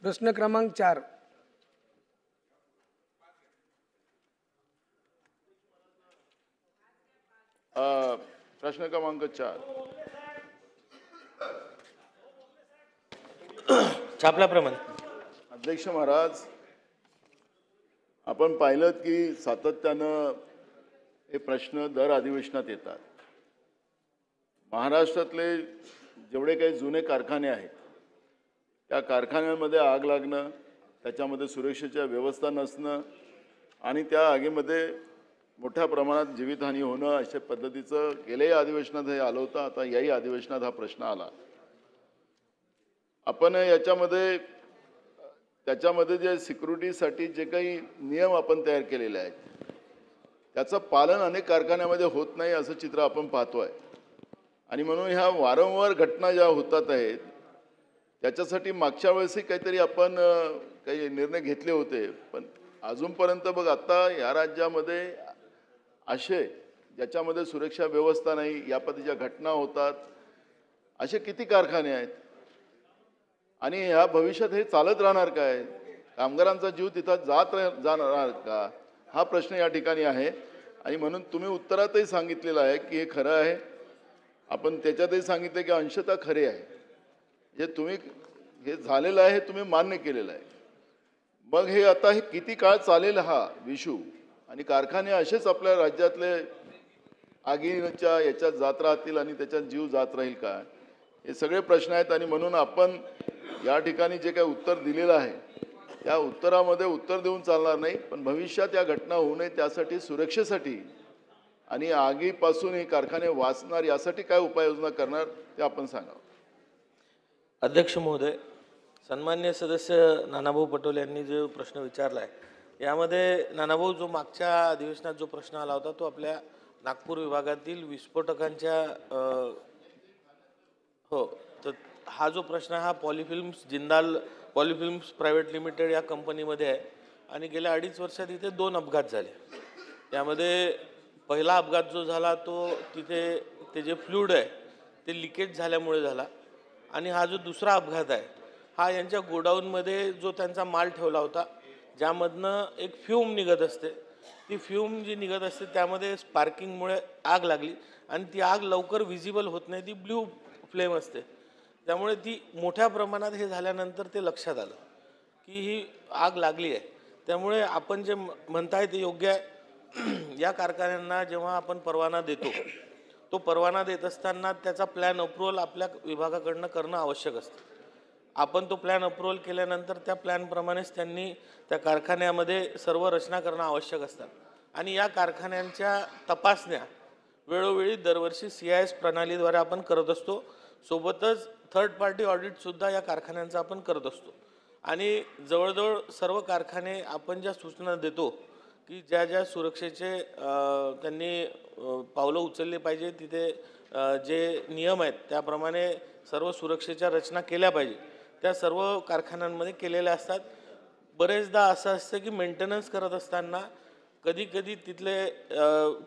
प्रश्न क्रमांक 4. प्रश्न क्रमांक 4. छापल्याप्रमाणे. अध्यक्ष महाराज, आपण पाहिलं की सातत्यानं हे प्रश्न दर अधिवेशनात येतात. महाराष्ट्रातले जेवढे काही जुने कारखाने आहेत त्या कारखान्यांमध्ये आग लागणं, त्याच्यामध्ये सुरक्षेच्या व्यवस्था नसणं आणि त्या आगीमध्ये मोठ्या प्रमाणात जीवितहानी होणं अशा पद्धतीचं गेल्याही अधिवेशनात हे आलं होतं. आता याही अधिवेशनात हा प्रश्न आला. आपण त्याच्यामध्ये जे सिक्युरिटीसाठी जे काही नियम आपण तयार केलेले आहेत त्याचं पालन अनेक कारखान्यामध्ये होत नाही असं चित्र आपण पाहतोय. आणि म्हणून ह्या वारंवार घटना ज्या होतात आहेत त्याच्यासाठी मागच्या वेळेसही काहीतरी आपण काही निर्णय घेतले होते, पण अजूनपर्यंत बघ आता या राज्यामध्ये असे ज्याच्यामध्ये सुरक्षा व्यवस्था नाही, या पद्धतीच्या घटना होतात, असे किती कारखाने आहेत आणि ह्या भविष्यात हे चालत राहणार काय? कामगारांचा जीव तिथं जाणार का? हा प्रश्न या ठिकाणी आहे. आणि म्हणून तुम्ही उत्तरातही सांगितलेलं आहे की हे खरं आहे. आपण त्याच्यातही सांगितलं की अंशतः खरे आहे. जे तुम्ही हे झालेलं आहे हे तुम्ही मान्य केलेलं आहे. मग हे आता हे किती काळ चालेल हा विषू? आणि कारखाने असेच आपल्या राज्यातले आगीच्या याच्यात जात राहतील आणि त्याच्यात जीव जात राहील का? हे सगळे प्रश्न आहेत. आणि म्हणून आपण या ठिकाणी जे काही उत्तर दिलेलं आहे त्या उत्तरामध्ये उत्तर देऊन चालणार नाही, पण भविष्यात या घटना होऊ नये त्यासाठी सुरक्षेसाठी आणि आगीपासून हे कारखाने वाचणार यासाठी काय उपाययोजना करणार ते आपण सांगावं. अध्यक्ष महोदय, सन्मान्य सदस्य नानाभाऊ पटोले यांनी जो प्रश्न विचारला आहे यामध्ये नानाभाऊ जो मागच्या अधिवेशनात जो प्रश्न आला होता तो आपल्या नागपूर विभागातील विस्फोटकांच्या हो, तर हा जो प्रश्न हा पॉलिफिल्म्स जिंदाल पॉलिफिल्म्स प्रायव्हेट लिमिटेड या कंपनीमध्ये आहे आणि गेल्या 2.5 वर्षात इथे 2 अपघात झाले. यामध्ये पहिला अपघात जो झाला तो तिथे ते जे फ्लूइड आहे ते लिकेज झाल्यामुळे झाला आणि हा जो दुसरा अपघात आहे हा यांच्या गोडाऊनमध्ये जो त्यांचा माल ठेवला होता ज्यामधनं एक फ्यूम निघत असते, ती फ्यूम जी निघत असते त्यामध्ये स्पार्किंगमुळे आग लागली आणि ती आग लवकर विजिबल होत नाही, ती ब्ल्यू फ्लेम असते. त्यामुळे ती मोठ्या प्रमाणात हे झाल्यानंतर ते लक्षात आलं की ही आग लागली आहे. त्यामुळे आपण जे म्हणताय ते योग्य आहे. या कारखान्यांना जेव्हा आपण परवाना देतो तो परवाना देत असताना त्याचा प्लॅन अप्रूव्हल आपल्या विभागाकडनं करणं आवश्यक असतं. आपण तो प्लॅन अप्रूव्हल केल्यानंतर त्या प्लॅनप्रमाणेच त्यांनी त्या कारखान्यामध्ये सर्व रचना करणं आवश्यक असतात आणि या कारखान्यांच्या तपासण्या वेळोवेळी दरवर्षी CIS प्रणालीद्वारे आपण करत असतो. सोबतच थर्ड पार्टी ऑडिटसुद्धा या कारखान्यांचा आपण करत असतो आणि जवळजवळ सर्व कारखाने आपण ज्या सूचना देतो की ज्या ज्या सुरक्षेचे त्यांनी पावलं उचलले पाहिजे, तिथे जे नियम आहेत त्याप्रमाणे सर्व सुरक्षेच्या रचना केल्या पाहिजे, त्या सर्व कारखान्यांमध्ये केलेल्या असतात. बरेचदा असं असतं की मेंटेनन्स करत असताना कधी कधी तिथले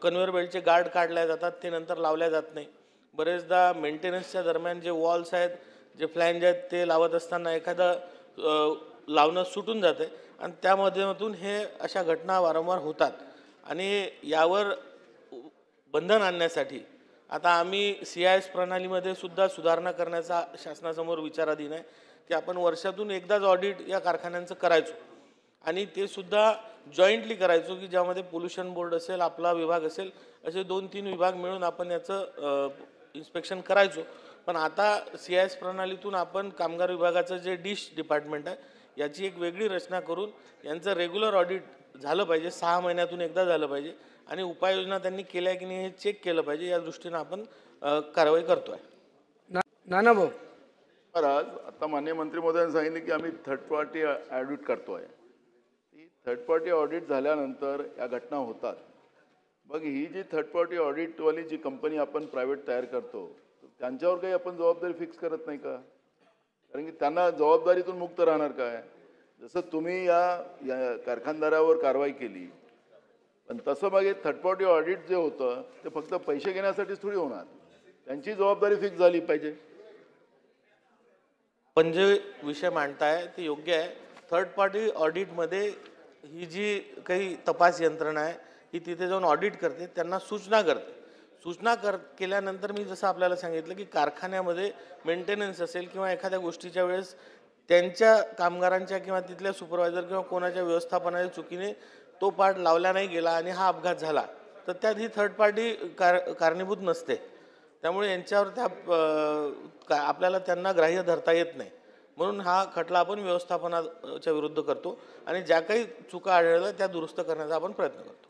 कन्व्हेअर बेल्टचे गार्ड काढल्या जातात, ते नंतर लावल्या जात नाही. बरेचदा मेंटेनन्सच्या दरम्यान जे वॉल्स आहेत, जे फ्लॅंज आहेत ते लावत असताना एखादं लावणं सुटून जाते आणि त्यामधून हे अशा घटना वारंवार होतात. आणि यावर बंधन आणण्यासाठी आता आम्ही CIS प्रणालीमध्ये सुद्धा सुधारणा करण्याचा शासनासमोर विचाराधीन आहे की आपण वर्षातून एकदाच ऑडिट या कारखान्यांचं करायचो आणि ते सुद्धा जॉईंटली करायचो की ज्यामध्ये पोल्युशन बोर्ड असेल, आपला विभाग असेल, असे 2-3 विभाग मिळून आपण याचं इन्स्पेक्शन करायचो. पण आता CIS प्रणालीतून आपण कामगार विभागाचं जे डिश डिपार्टमेंट आहे याची एक वेगळी रचना करून यांचं रेग्युलर ऑडिट झालं पाहिजे, 6 महिन्यातून एकदा झालं पाहिजे आणि उपाययोजना त्यांनी केल्या की नाही हे चेक केलं पाहिजे. या दृष्टीनं आपण कारवाई करतोय. नानाभाऊ, महाराज, आता माननीय मंत्री महोदयांनी सांगितले की आम्ही थर्ड पार्टी ऑडिट करतोय. ती थर्ड पार्टी ऑडिट झाल्यानंतर या घटना होतात. मग ही जी थर्ड पार्टी ऑडिटवाली जी कंपनी आपण प्रायव्हेट तयार करतो त्यांच्यावर काही आपण जबाबदारी फिक्स करत नाही का? कारण की त्यांना जबाबदारीतून मुक्त राहणार काय? जसं तुम्ही या कारखानदारावर कारवाई केली, पण तसं मग थर्ड पार्टी ऑडिट जे होतं ते फक्त पैसे घेण्यासाठीच थोडी होणार, त्यांची जबाबदारी फिक्स झाली पाहिजे. आपण जे विषय मांडताय ते योग्य आहे. थर्ड पार्टी ऑडिटमध्ये ही जी काही तपास यंत्रणा आहे ही तिथे जाऊन ऑडिट करते, त्यांना सूचना करते. केल्यानंतर मी जसं आपल्याला सांगितलं की कारखान्यामध्ये मेंटेनन्स असेल किंवा एखाद्या गोष्टीच्या वेळेस त्यांच्या कामगारांच्या किंवा तिथल्या सुपरवायझर किंवा कोणाच्या व्यवस्थापनाच्या चुकीने तो पार्ट लावला नाही गेला आणि हा अपघात झाला, तर त्यात ही थर्ड पार्टी कारणीभूत नसते. त्यामुळे यांच्यावर आपल्याला त्यांना ग्राह्य धरता येत नाही. म्हणून हा खटला आपण व्यवस्थापनाच्या विरुद्ध करतो आणि ज्या काही चुका आढळल्या त्या दुरुस्त करण्याचा आपण प्रयत्न करतो.